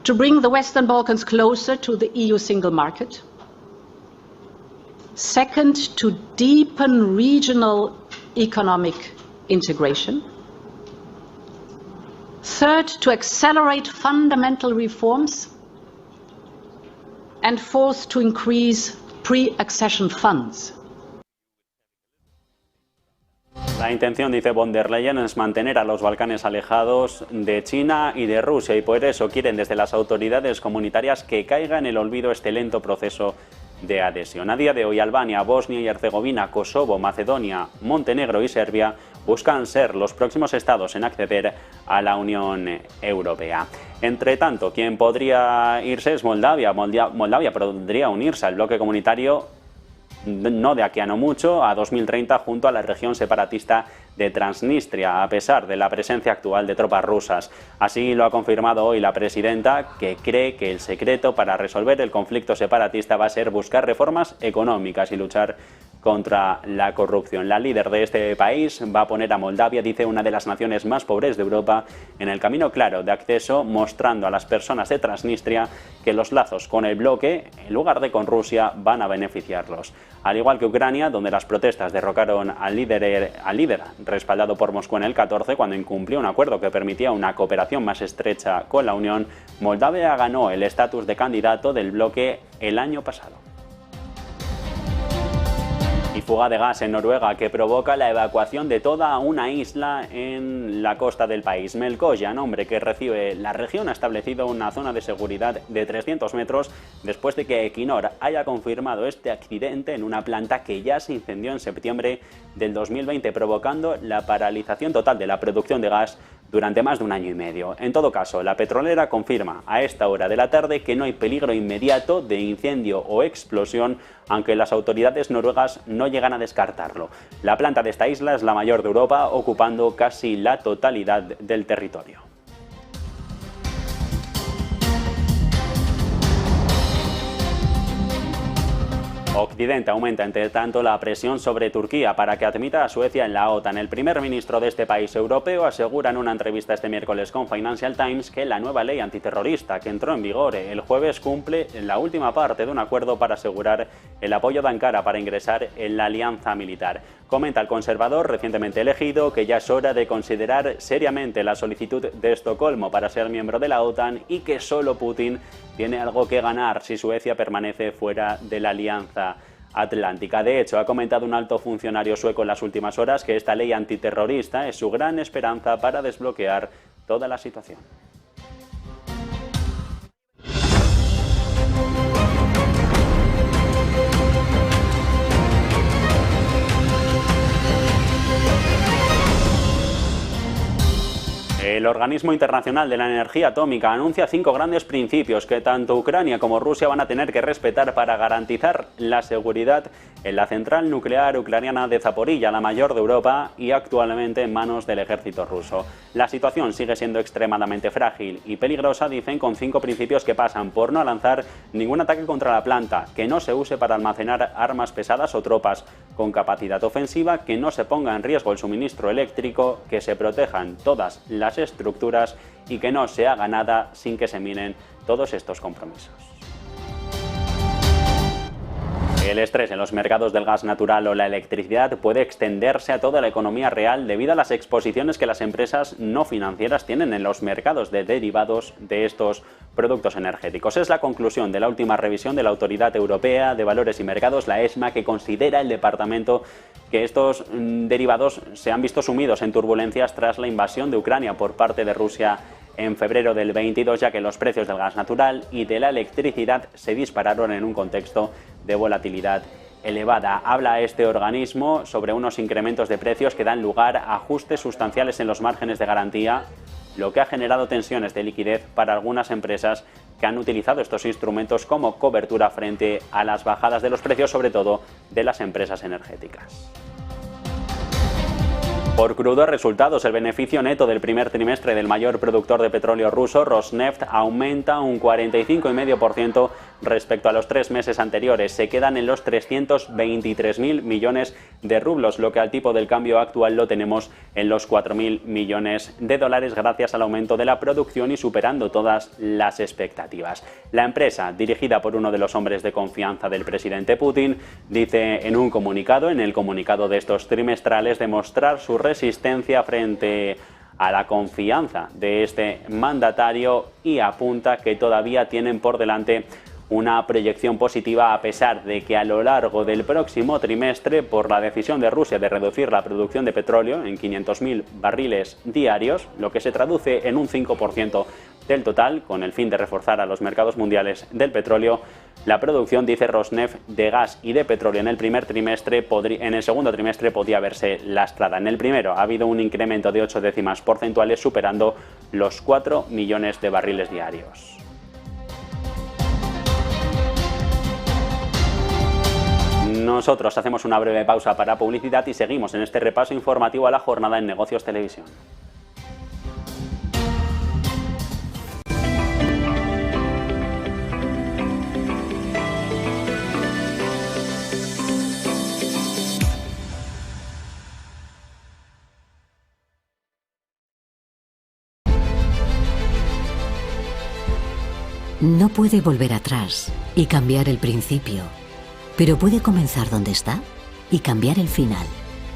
to bring the Western Balkans closer to the EU single market. Second, to deepen regional economic integration. Third, to accelerate fundamental reforms. And fourth, to increase pre-accession funds. La intención, dice von der Leyen, es mantener a los Balcanes alejados de China y de Rusia, y por eso quieren desde las autoridades comunitarias que caiga en el olvido este lento proceso de adhesión. A día de hoy, Albania, Bosnia y Herzegovina, Kosovo, Macedonia, Montenegro y Serbia buscan ser los próximos estados en acceder a la Unión Europea. Entre tanto, quien podría irse es Moldavia. Moldavia podría unirse al bloque comunitario no de aquí a no mucho, a 2030, junto a la región separatista de Transnistria, a pesar de la presencia actual de tropas rusas. Así lo ha confirmado hoy la presidenta, que cree que el secreto para resolver el conflicto separatista va a ser buscar reformas económicas y luchar contra la corrupción. La líder de este país va a poner a Moldavia, dice, una de las naciones más pobres de Europa, en el camino claro de acceso, mostrando a las personas de Transnistria que los lazos con el bloque, en lugar de con Rusia, van a beneficiarlos. Al igual que Ucrania, donde las protestas derrocaron al líder respaldado por Moscú en el 14, cuando incumplió un acuerdo que permitía una cooperación más estrecha con la Unión, Moldavia ganó el estatus de candidato del bloque el año pasado. Y fuga de gas en Noruega que provoca la evacuación de toda una isla en la costa del país. Melkøya, nombre que recibe la región, ha establecido una zona de seguridad de 300 metros después de que Equinor haya confirmado este accidente en una planta que ya se incendió en septiembre del 2020, provocando la paralización total de la producción de gas durante más de un año y medio. En todo caso, la petrolera confirma a esta hora de la tarde que no hay peligro inmediato de incendio o explosión, aunque las autoridades noruegas no llegan a descartarlo. La planta de esta isla es la mayor de Europa, ocupando casi la totalidad del territorio. Occidente aumenta, entre tanto, la presión sobre Turquía para que admita a Suecia en la OTAN. El primer ministro de este país europeo asegura en una entrevista este miércoles con Financial Times que la nueva ley antiterrorista que entró en vigor el jueves cumple la última parte de un acuerdo para asegurar el apoyo de Ankara para ingresar en la alianza militar. Comenta el conservador recientemente elegido que ya es hora de considerar seriamente la solicitud de Estocolmo para ser miembro de la OTAN y que solo Putin tiene algo que ganar si Suecia permanece fuera de la alianza atlántica. De hecho, ha comentado un alto funcionario sueco en las últimas horas que esta ley antiterrorista es su gran esperanza para desbloquear toda la situación. El Organismo Internacional de la Energía Atómica anuncia 5 grandes principios que tanto Ucrania como Rusia van a tener que respetar para garantizar la seguridad en la central nuclear ucraniana de Zaporilla, la mayor de Europa y actualmente en manos del ejército ruso. La situación sigue siendo extremadamente frágil y peligrosa, dicen, con 5 principios que pasan por no lanzar ningún ataque contra la planta, que no se use para almacenar armas pesadas o tropas con capacidad ofensiva, que no se ponga en riesgo el suministro eléctrico, que se protejan todas las estructuras y que no se haga nada sin que se minen todos estos compromisos. El estrés en los mercados del gas natural o la electricidad puede extenderse a toda la economía real debido a las exposiciones que las empresas no financieras tienen en los mercados de derivados de estos productos energéticos. Es la conclusión de la última revisión de la Autoridad Europea de Valores y Mercados, la ESMA, que considera el departamento que estos derivados se han visto sumidos en turbulencias tras la invasión de Ucrania por parte de Rusia en febrero del 22, ya que los precios del gas natural y de la electricidad se dispararon en un contexto de volatilidad elevada. Habla este organismo sobre unos incrementos de precios que dan lugar a ajustes sustanciales en los márgenes de garantía, lo que ha generado tensiones de liquidez para algunas empresas que han utilizado estos instrumentos como cobertura frente a las bajadas de los precios, sobre todo de las empresas energéticas. Por crudos resultados, el beneficio neto del primer trimestre del mayor productor de petróleo ruso, Rosneft, aumenta un 45,5% respecto a los 3 meses anteriores. Se quedan en los 323.000 millones de rublos, lo que al tipo del cambio actual lo tenemos en los 4.000 millones de dólares gracias al aumento de la producción y superando todas las expectativas. La empresa, dirigida por uno de los hombres de confianza del presidente Putin, dice en un comunicado, en el comunicado de estos trimestrales, demostrar su resistencia frente a la confianza de este mandatario y apunta que todavía tienen por delante una proyección positiva a pesar de que a lo largo del próximo trimestre, por la decisión de Rusia de reducir la producción de petróleo en 500.000 barriles diarios, lo que se traduce en un 5% del total, con el fin de reforzar a los mercados mundiales del petróleo, la producción, dice Rosneft, de gas y de petróleo en el segundo trimestre podía verse lastrada. En el primero ha habido un incremento de 0,8 décimas porcentuales, superando los 4 millones de barriles diarios. Nosotros hacemos una breve pausa para publicidad y seguimos en este repaso informativo a la jornada en Negocios Televisión. No puede volver atrás y cambiar el principio, pero puede comenzar donde está y cambiar el final.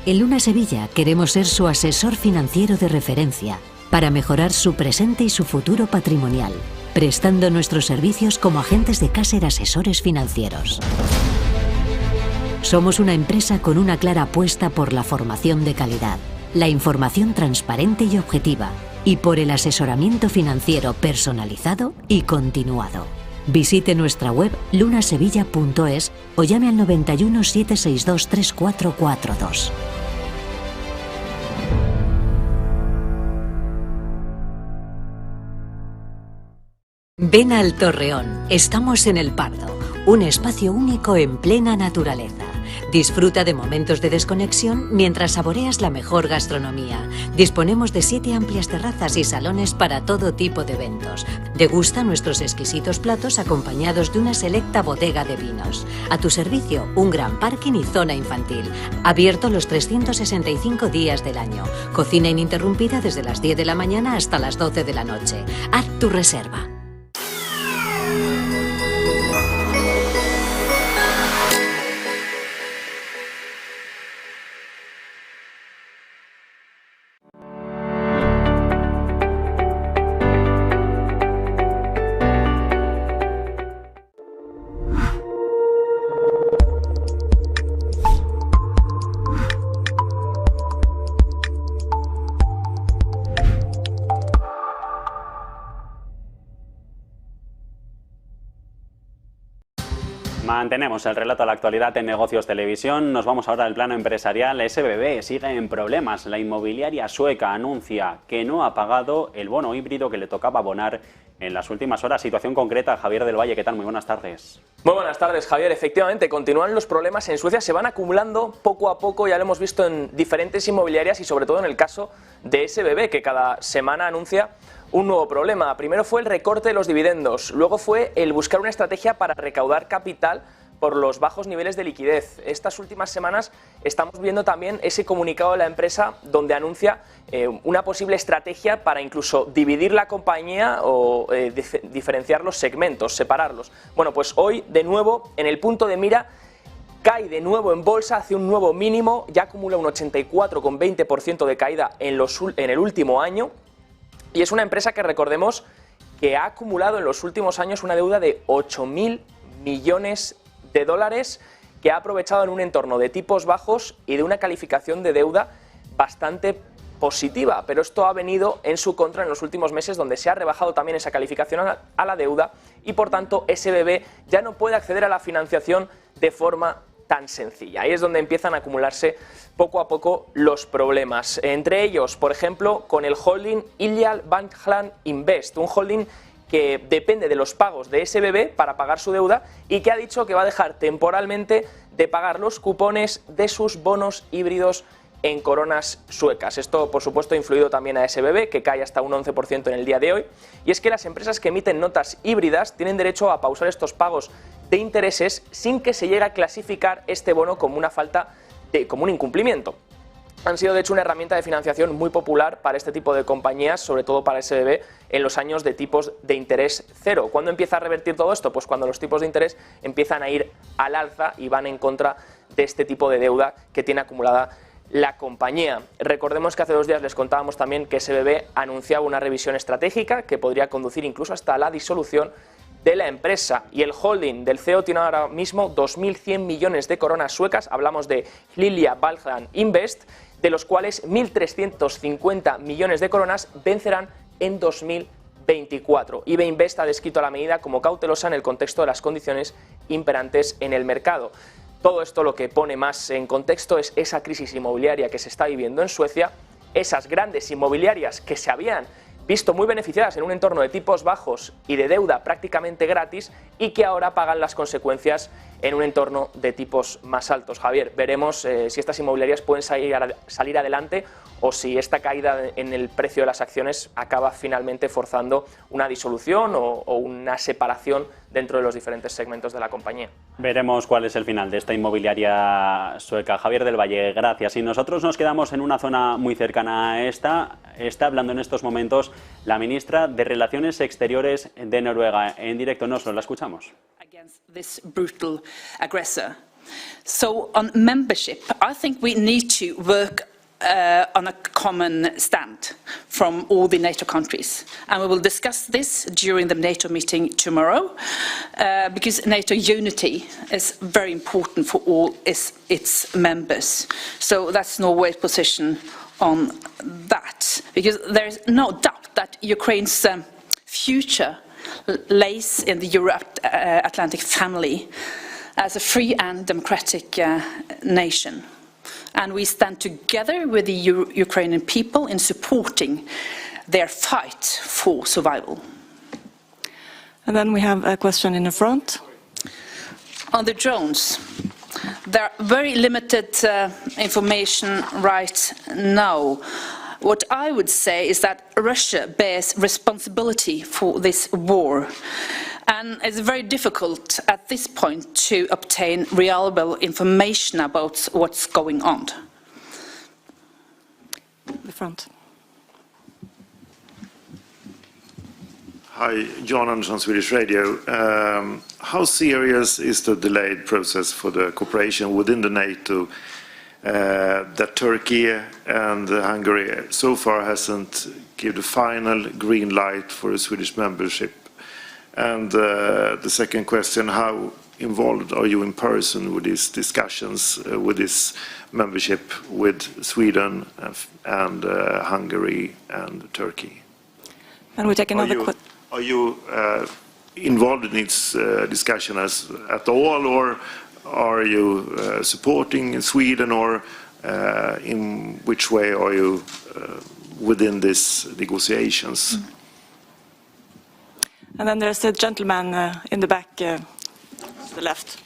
En Luna Sevilla queremos ser su asesor financiero de referencia para mejorar su presente y su futuro patrimonial, prestando nuestros servicios como agentes de Caser Asesores Financieros. Somos una empresa con una clara apuesta por la formación de calidad, la información transparente y objetiva, y por el asesoramiento financiero personalizado y continuado. Visite nuestra web lunasevilla.es o llame al 91 762 3442. Ven al Torreón, estamos en El Pardo, un espacio único en plena naturaleza. Disfruta de momentos de desconexión mientras saboreas la mejor gastronomía. Disponemos de 7 amplias terrazas y salones para todo tipo de eventos. Degusta nuestros exquisitos platos acompañados de una selecta bodega de vinos. A tu servicio, un gran parking y zona infantil. Abierto los 365 días del año. Cocina ininterrumpida desde las 10 de la mañana hasta las 12 de la noche. Haz tu reserva. Mantenemos el relato a la actualidad en Negocios Televisión. Nos vamos ahora al plano empresarial. SBB sigue en problemas. La inmobiliaria sueca anuncia que no ha pagado el bono híbrido que le tocaba abonar en las últimas horas. Situación concreta, Javier del Valle, ¿qué tal? Muy buenas tardes. Muy buenas tardes, Javier. Efectivamente, continúan los problemas en Suecia, se van acumulando poco a poco, ya lo hemos visto en diferentes inmobiliarias y sobre todo en el caso de SBB, que cada semana anuncia un nuevo problema. Primero fue el recorte de los dividendos, luego fue el buscar una estrategia para recaudar capital por los bajos niveles de liquidez. Estas últimas semanas estamos viendo también ese comunicado de la empresa donde anuncia una posible estrategia para incluso dividir la compañía o diferenciar los segmentos, separarlos. Bueno, pues hoy de nuevo en el punto de mira cae de nuevo en bolsa, hace un nuevo mínimo, ya acumula un 84,20% de caída en el último año. Y es una empresa que recordemos que ha acumulado en los últimos años una deuda de 8.000 millones de dólares que ha aprovechado en un entorno de tipos bajos y de una calificación de deuda bastante positiva, pero esto ha venido en su contra en los últimos meses, donde se ha rebajado también esa calificación a la deuda y por tanto SBB ya no puede acceder a la financiación de forma tan sencilla. Ahí es donde empiezan a acumularse poco a poco los problemas. Entre ellos, por ejemplo, con el holding Ilial Bankland Invest, un holding que depende de los pagos de SBB para pagar su deuda y que ha dicho que va a dejar temporalmente de pagar los cupones de sus bonos híbridos en coronas suecas. Esto, por supuesto, ha influido también a SBB, que cae hasta un 11% en el día de hoy. Y es que las empresas que emiten notas híbridas tienen derecho a pausar estos pagos de intereses sin que se llegue a clasificar este bono como una como un incumplimiento. Han sido, de hecho, una herramienta de financiación muy popular para este tipo de compañías, sobre todo para SBB, en los años de tipos de interés cero. ¿Cuándo empieza a revertir todo esto? Pues cuando los tipos de interés empiezan a ir al alza y van en contra de este tipo de deuda que tiene acumulada la compañía. Recordemos que hace 2 días les contábamos también que SBB anunciaba una revisión estratégica que podría conducir incluso hasta la disolución de la empresa, y el holding del CEO tiene ahora mismo 2.100 millones de coronas suecas, hablamos de Lilja Valchland Invest, de los cuales 1.350 millones de coronas vencerán en 2024. IB Invest ha descrito la medida como cautelosa en el contexto de las condiciones imperantes en el mercado. Todo esto lo que pone más en contexto es esa crisis inmobiliaria que se está viviendo en Suecia, esas grandes inmobiliarias que se habían visto muy beneficiadas en un entorno de tipos bajos y de deuda prácticamente gratis y que ahora pagan las consecuencias en un entorno de tipos más altos. Javier, veremos si estas inmobiliarias pueden salir adelante o si esta caída en el precio de las acciones acaba finalmente forzando una disolución o una separación dentro de los diferentes segmentos de la compañía. Veremos cuál es el final de esta inmobiliaria sueca. Javier del Valle, gracias. Y nosotros nos quedamos en una zona muy cercana a esta. Está hablando en estos momentos la ministra de Relaciones Exteriores de Noruega. En directo en Oslo, la escuchamos. This brutal aggressor. So on membership, I think we need to work on a common stand from all the NATO countries, and we will discuss this during the NATO meeting tomorrow, because NATO unity is very important for all its members. So that's Norway's position on that, because there is no doubt that Ukraine's future lays in the Euro-Atlantic family as a free and democratic nation. And we stand together with the Ukrainian people in supporting their fight for survival. And then we have a question in the front. On the drones, there are very limited information right now. What I would say is that Russia bears responsibility for this war, and it's very difficult at this point to obtain reliable information about what's going on. The front. Hi, John Andersson, Swedish Radio. How serious is the delayed process for the cooperation within the NATO that Turkey and Hungary so far hasn't given the final green light for a Swedish membership? And the second question, how involved are you in person with these discussions, with this membership with Sweden and Hungary and Turkey? And we take another question. Are you involved in this discussion at all, or are you supporting Sweden, or in which way are you within these negotiations? And then there's a gentleman in the back, to the left.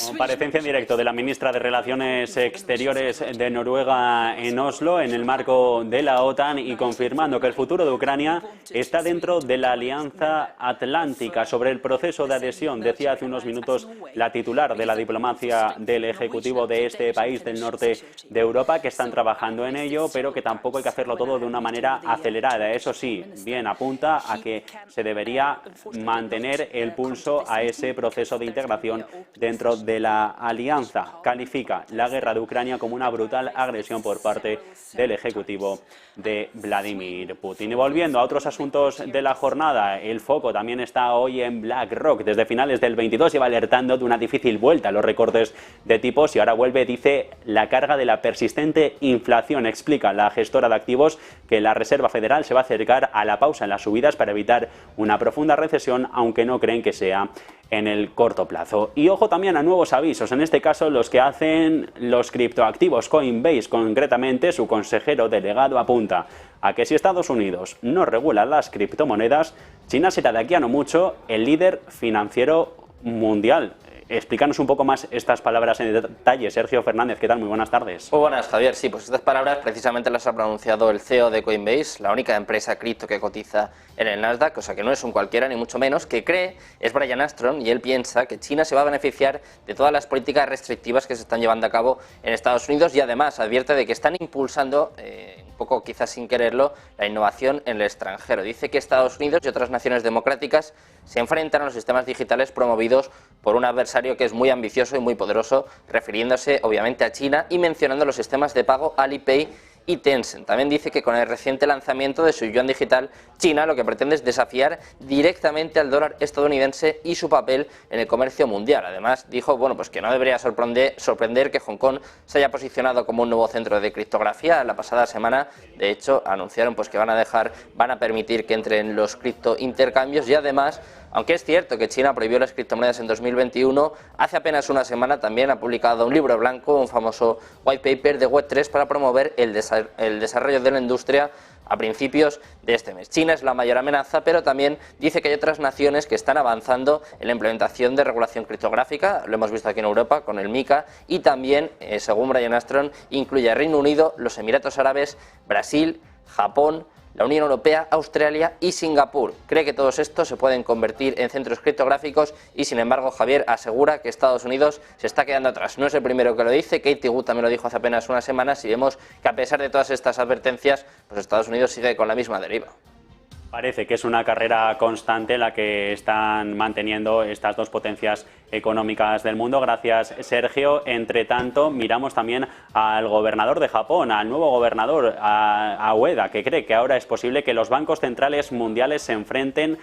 Comparecencia en directo de la ministra de Relaciones Exteriores de Noruega en Oslo en el marco de la OTAN y confirmando que el futuro de Ucrania está dentro de la Alianza Atlántica. Sobre el proceso de adhesión, decía hace unos minutos la titular de la diplomacia del Ejecutivo de este país del norte de Europa, que están trabajando en ello, pero que tampoco hay que hacerlo todo de una manera acelerada. Eso sí, bien apunta a que se debería mantener el pulso a ese proceso de integración dentro de la alianza. Califica la guerra de Ucrania como una brutal agresión por parte del Ejecutivo de Vladimir Putin. Y volviendo a otros asuntos de la jornada, el foco también está hoy en BlackRock. Desde finales del 22 lleva alertando de una difícil vuelta a los recortes de tipos y ahora vuelve, dice, la carga de la persistente inflación. Explica la gestora de activos que la Reserva Federal se va a acercar a la pausa en las subidas para evitar una profunda recesión, aunque no creen que sea en el corto plazo. Y ojo también a nuevos avisos, en este caso los que hacen los criptoactivos. Coinbase, concretamente, su consejero delegado apunta a que si Estados Unidos no regula las criptomonedas, China será de aquí a no mucho el líder financiero mundial. Explícanos un poco más estas palabras en detalle. Sergio Fernández, ¿qué tal? Muy buenas tardes. Muy buenas, Javier. Sí, pues estas palabras precisamente las ha pronunciado el CEO de Coinbase, la única empresa cripto que cotiza en el Nasdaq, cosa que no es un cualquiera ni mucho menos, que cree, es Brian Armstrong, y él piensa que China se va a beneficiar de todas las políticas restrictivas que se están llevando a cabo en Estados Unidos, y además advierte de que están impulsando, un poco quizás sin quererlo, la innovación en el extranjero. Dice que Estados Unidos y otras naciones democráticas se enfrentan a los sistemas digitales promovidos por un adversario que es muy ambicioso y muy poderoso, refiriéndose obviamente a China y mencionando los sistemas de pago Alipay y Tencent. También dice que con el reciente lanzamiento de su yuan digital, China lo que pretende es desafiar directamente al dólar estadounidense y su papel en el comercio mundial. Además, dijo pues que no debería sorprender que Hong Kong se haya posicionado como un nuevo centro de criptografía. La pasada semana, de hecho, anunciaron que van a permitir que entren los criptointercambios y además, aunque es cierto que China prohibió las criptomonedas en 2021, hace apenas una semana también ha publicado un libro blanco, un famoso white paper de Web3 para promover el desarrollo de la industria a principios de este mes. China es la mayor amenaza, pero también dice que hay otras naciones que están avanzando en la implementación de regulación criptográfica, lo hemos visto aquí en Europa con el MiCA, y también, según Brian Armstrong, incluye a Reino Unido, los Emiratos Árabes, Brasil, Japón, la Unión Europea, Australia y Singapur. Cree que todos estos se pueden convertir en centros criptográficos y, sin embargo, Javier asegura que Estados Unidos se está quedando atrás. No es el primero que lo dice, Katie Wood también lo dijo hace apenas unas semanas y vemos que a pesar de todas estas advertencias, pues Estados Unidos sigue con la misma deriva. Parece que es una carrera constante la que están manteniendo estas dos potencias económicas del mundo. Gracias, Sergio. Entre tanto, miramos también al gobernador de Japón, al nuevo gobernador, a Ueda, que cree que ahora es posible que los bancos centrales mundiales se enfrenten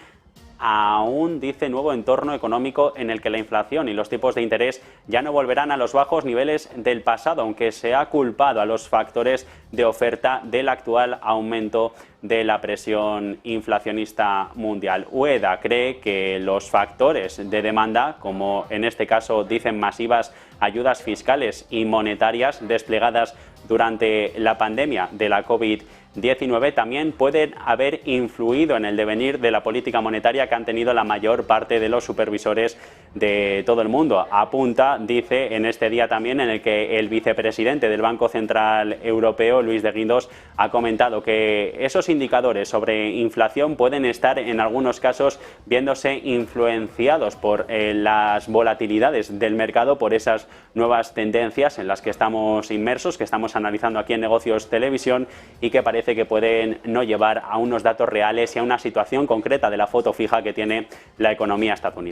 a un, dice, nuevo entorno económico en el que la inflación y los tipos de interés ya no volverán a los bajos niveles del pasado, aunque se ha culpado a los factores de oferta del actual aumento de la presión inflacionista mundial. Ueda cree que los factores de demanda, como en este caso dicen masivas ayudas fiscales y monetarias desplegadas durante la pandemia de la COVID-19, también pueden haber influido en el devenir de la política monetaria que han tenido la mayor parte de los supervisores de todo el mundo. Apunta, dice, en este día también en el que el vicepresidente del Banco Central Europeo, Luis de Guindos, ha comentado que esos indicadores sobre inflación pueden estar en algunos casos viéndose influenciados por las volatilidades del mercado, por esas nuevas tendencias en las que estamos inmersos, que estamos analizando aquí en Negocios Televisión y que parece que pueden no llevar a unos datos reales y a una situación concreta de la foto fija que tiene la economía estadounidense.